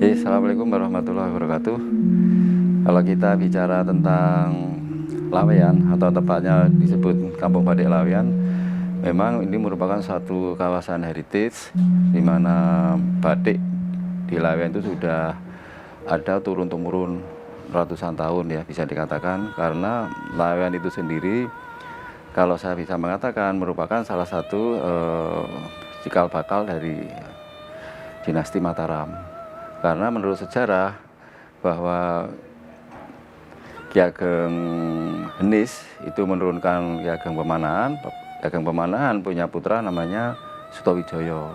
Assalamualaikum warahmatullahi wabarakatuh. Kalau kita bicara tentang Laweyan atau tepatnya disebut Kampung Batik Laweyan, memang ini merupakan satu kawasan heritage di mana batik di Laweyan itu sudah ada turun-temurun ratusan tahun ya, bisa dikatakan, karena Laweyan itu sendiri kalau saya bisa mengatakan merupakan salah satu cikal bakal dari dinasti Mataram. Karena menurut sejarah bahwa Ki Ageng Henis itu menurunkan Ki Ageng Pemanahan. Ki Ageng Pemanahan punya putra namanya Sutowijoyo,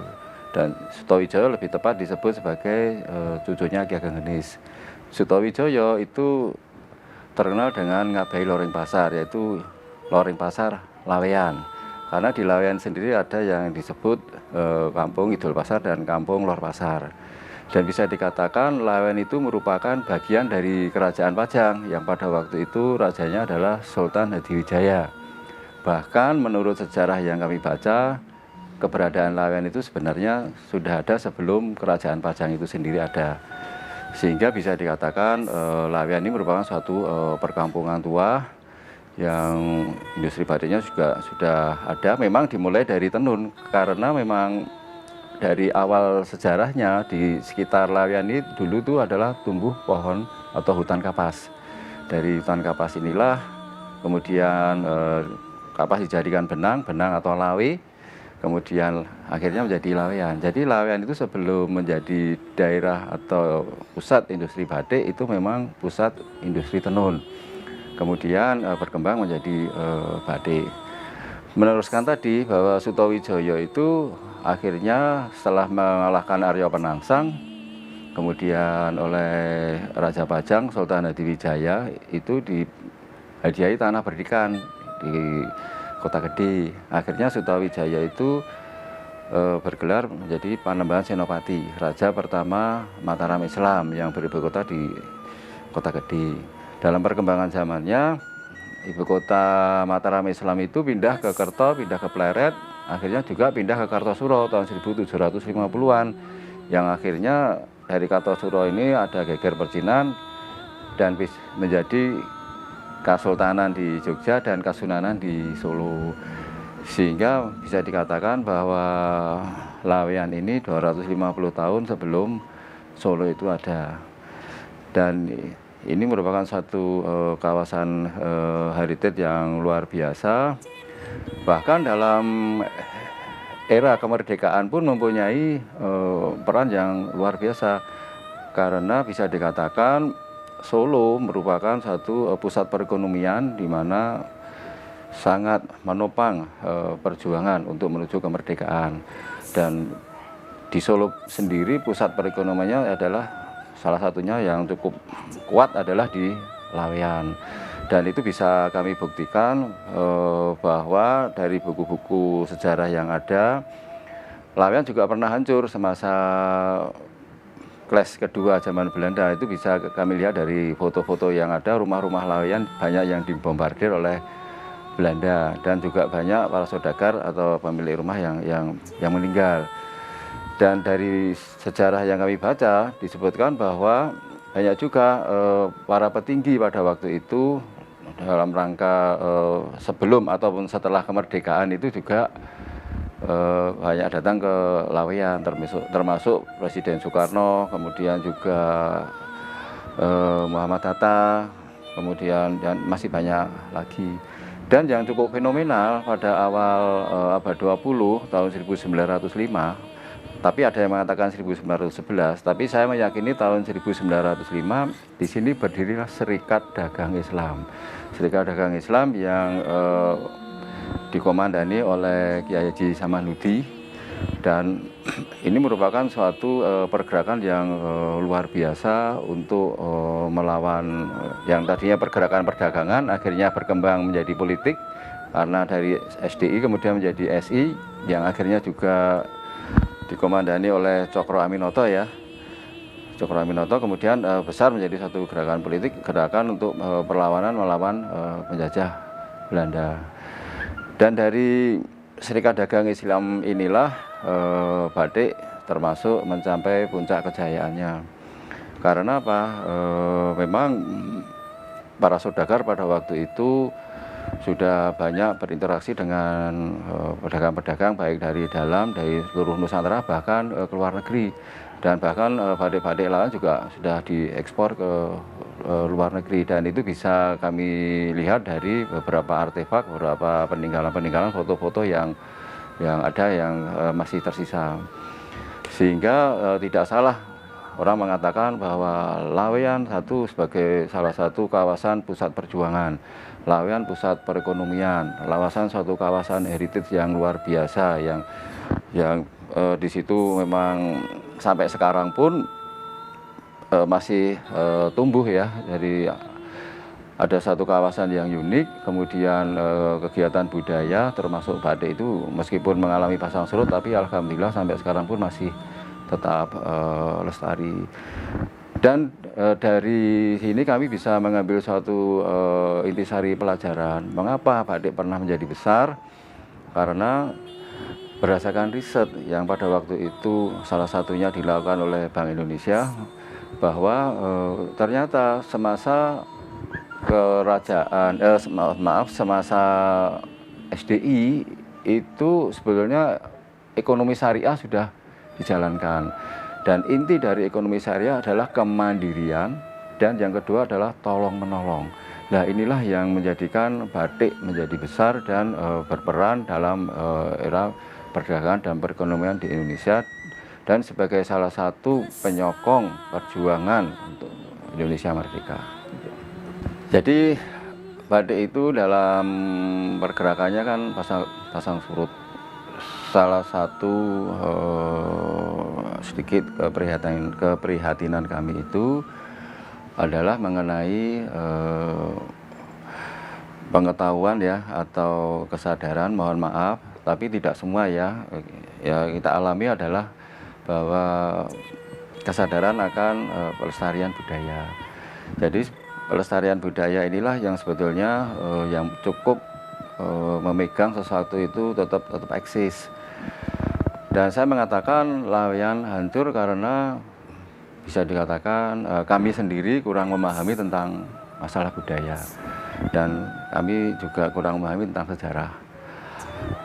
dan Sutowijoyo lebih tepat disebut sebagai cucunya Ki Ageng Henis. Sutowijoyo itu terkenal dengan ngabai Loreng Pasar, yaitu Loreng Pasar Laweyan. Karena di Laweyan sendiri ada yang disebut Kampung Idul Pasar dan Kampung Lor Pasar. Dan bisa dikatakan Laweyan itu merupakan bagian dari Kerajaan Pajang yang pada waktu itu rajanya adalah Sultan Hadiwijaya. Bahkan menurut sejarah yang kami baca, keberadaan Laweyan itu sebenarnya sudah ada sebelum Kerajaan Pajang itu sendiri ada. Sehingga bisa dikatakan Laweyan ini merupakan suatu perkampungan tua yang industri batiknya juga sudah ada. Memang dimulai dari tenun, karena memang dari awal sejarahnya di sekitar Laweyan ini dulu itu adalah tumbuh pohon atau hutan kapas. Dari hutan kapas inilah kemudian kapas dijadikan benang atau lawe, kemudian akhirnya menjadi Laweyan. Jadi Laweyan itu sebelum menjadi daerah atau pusat industri batik itu memang pusat industri tenun. Kemudian berkembang menjadi batik. Meneruskan tadi bahwa Sutowijoyo itu akhirnya setelah mengalahkan Arya Penangsang, kemudian oleh Raja Pajang Sultan Hadiwijaya itu dihadiahi tanah berdikan di Kota Gede. Akhirnya Sutowijaya itu bergelar menjadi Panembahan Senopati, raja pertama Mataram Islam yang beribu kota di Kota Gede. Dalam perkembangan zamannya, ibu kota Mataram Islam itu pindah ke Kerto, pindah ke Pleret, akhirnya juga pindah ke Kartosuro tahun 1750-an, yang akhirnya dari Kartosuro ini ada geger percinan dan menjadi Kasultanan di Jogja dan Kasunanan di Solo. Sehingga bisa dikatakan bahwa Laweyan ini 250 tahun sebelum Solo itu ada. Dan ini merupakan satu kawasan heritage yang luar biasa. Bahkan dalam era kemerdekaan pun mempunyai peran yang luar biasa. Karena bisa dikatakan Solo merupakan satu pusat perekonomian di mana sangat menopang perjuangan untuk menuju kemerdekaan. Dan di Solo sendiri pusat perekonomiannya adalah salah satunya yang cukup kuat adalah di Laweyan. Dan itu bisa kami buktikan bahwa dari buku-buku sejarah yang ada, Laweyan juga pernah hancur semasa Clash kedua zaman Belanda. Itu bisa kami lihat dari foto-foto yang ada, rumah-rumah Laweyan banyak yang dibombardir oleh Belanda, dan juga banyak para saudagar atau pemilik rumah yang meninggal. Dan dari sejarah yang kami baca disebutkan bahwa banyak juga para petinggi pada waktu itu dalam rangka sebelum ataupun setelah kemerdekaan itu juga banyak datang ke Laweyan, termasuk Presiden Soekarno, kemudian juga Muhammad Hatta, kemudian dan masih banyak lagi. Dan yang cukup fenomenal pada awal abad 20 tahun 1905, tapi ada yang mengatakan 1911, tapi saya meyakini tahun 1905 di sini berdirilah Serikat Dagang Islam. Serikat Dagang Islam yang dikomandani oleh Kiai Haji Samanhudi, dan ini merupakan suatu pergerakan yang luar biasa untuk melawan yang tadinya pergerakan perdagangan akhirnya berkembang menjadi politik, karena dari SDI kemudian menjadi SI yang akhirnya juga dikomandani oleh Cokro Aminoto ya. Cokro Aminoto kemudian besar menjadi satu gerakan politik, gerakan untuk perlawanan melawan penjajah Belanda. Dan dari Serikat Dagang Islam inilah batik termasuk mencapai puncak kejayaannya. Karena apa? Memang para saudagar pada waktu itu sudah banyak berinteraksi dengan pedagang-pedagang baik dari dalam, dari seluruh Nusantara, bahkan ke luar negeri. Dan bahkan batik-batik lawan juga sudah diekspor ke luar negeri, dan itu bisa kami lihat dari beberapa artefak, beberapa peninggalan-peninggalan, foto-foto yang ada yang masih tersisa. Sehingga tidak salah orang mengatakan bahwa Laweyan satu sebagai salah satu kawasan pusat perjuangan, Laweyan pusat perekonomian, Laweyan suatu kawasan heritage yang luar biasa, yang di situ memang sampai sekarang pun masih tumbuh ya. Jadi ada satu kawasan yang unik, kemudian kegiatan budaya termasuk batik itu meskipun mengalami pasang surut, tapi alhamdulillah sampai sekarang pun masih tetap lestari. Dan dari sini kami bisa mengambil suatu intisari pelajaran. Mengapa batik pernah menjadi besar? Karena berdasarkan riset yang pada waktu itu salah satunya dilakukan oleh Bank Indonesia, bahwa ternyata semasa kerajaan semasa SDI itu sebetulnya ekonomi syariah sudah dijalankan, dan inti dari ekonomi syariah adalah kemandirian, dan yang kedua adalah tolong menolong. Nah, inilah yang menjadikan batik menjadi besar dan berperan dalam era perdagangan dan perekonomian di Indonesia, dan sebagai salah satu penyokong perjuangan untuk Indonesia merdeka. Jadi batik itu dalam pergerakannya kan pasang surut. Salah satu sedikit keprihatinan kami itu adalah mengenai pengetahuan ya, atau kesadaran, mohon maaf, tapi tidak semua ya. Ya, kita alami adalah bahwa kesadaran akan pelestarian budaya. Jadi pelestarian budaya inilah yang sebetulnya yang cukup memegang sesuatu itu tetap eksis. Dan saya mengatakan Laweyan hancur karena bisa dikatakan kami sendiri kurang memahami tentang masalah budaya, dan kami juga kurang memahami tentang sejarah.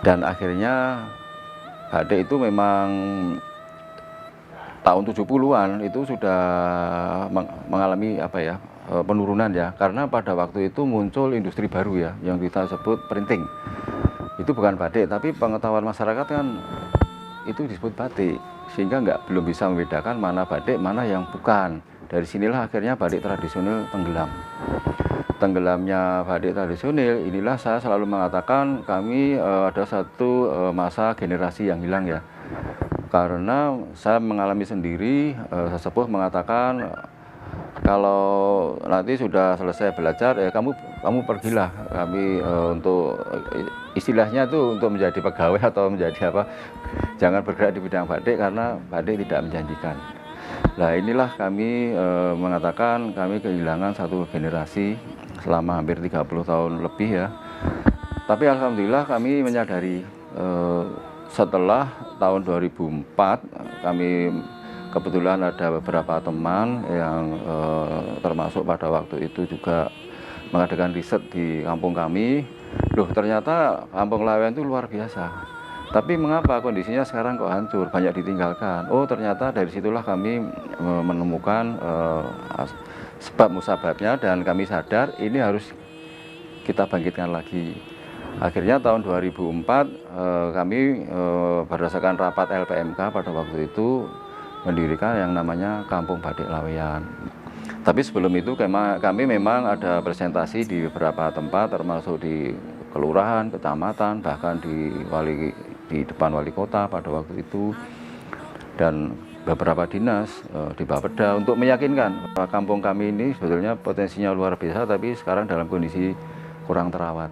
Dan akhirnya batik itu memang tahun 70-an itu sudah mengalami penurunan ya, karena pada waktu itu muncul industri baru ya, yang kita sebut printing. Itu bukan batik, tapi pengetahuan masyarakat kan itu disebut batik, sehingga belum bisa membedakan mana batik, mana yang bukan. Dari sinilah akhirnya batik tradisional tenggelam. Tenggelamnya batik tradisional inilah saya selalu mengatakan kami ada satu masa generasi yang hilang ya. Karena saya mengalami sendiri, sesepuh mengatakan kalau nanti sudah selesai belajar ya kamu pergilah, kami untuk istilahnya itu untuk menjadi pegawai atau menjadi apa, jangan bergerak di bidang batik karena batik tidak menjanjikan. Nah, inilah kami mengatakan kami kehilangan satu generasi selama hampir 30 tahun lebih ya. Tapi alhamdulillah kami menyadari setelah tahun 2004 kami kebetulan ada beberapa teman yang termasuk pada waktu itu juga mengadakan riset di kampung kami. Loh, ternyata kampung Laweyan itu luar biasa. Tapi mengapa kondisinya sekarang kok hancur, banyak ditinggalkan? Oh, ternyata dari situlah kami menemukan sebab musababnya, dan kami sadar ini harus kita bangkitkan lagi. Akhirnya tahun 2004 kami berdasarkan rapat LPMK pada waktu itu mendirikan yang namanya Kampung Batik Laweyan. Tapi sebelum itu kami memang ada presentasi di beberapa tempat, termasuk di kelurahan, kecamatan, bahkan di depan wali kota pada waktu itu, dan beberapa dinas di Bapeda, untuk meyakinkan bahwa kampung kami ini sebetulnya potensinya luar biasa, tapi sekarang dalam kondisi kurang terawat.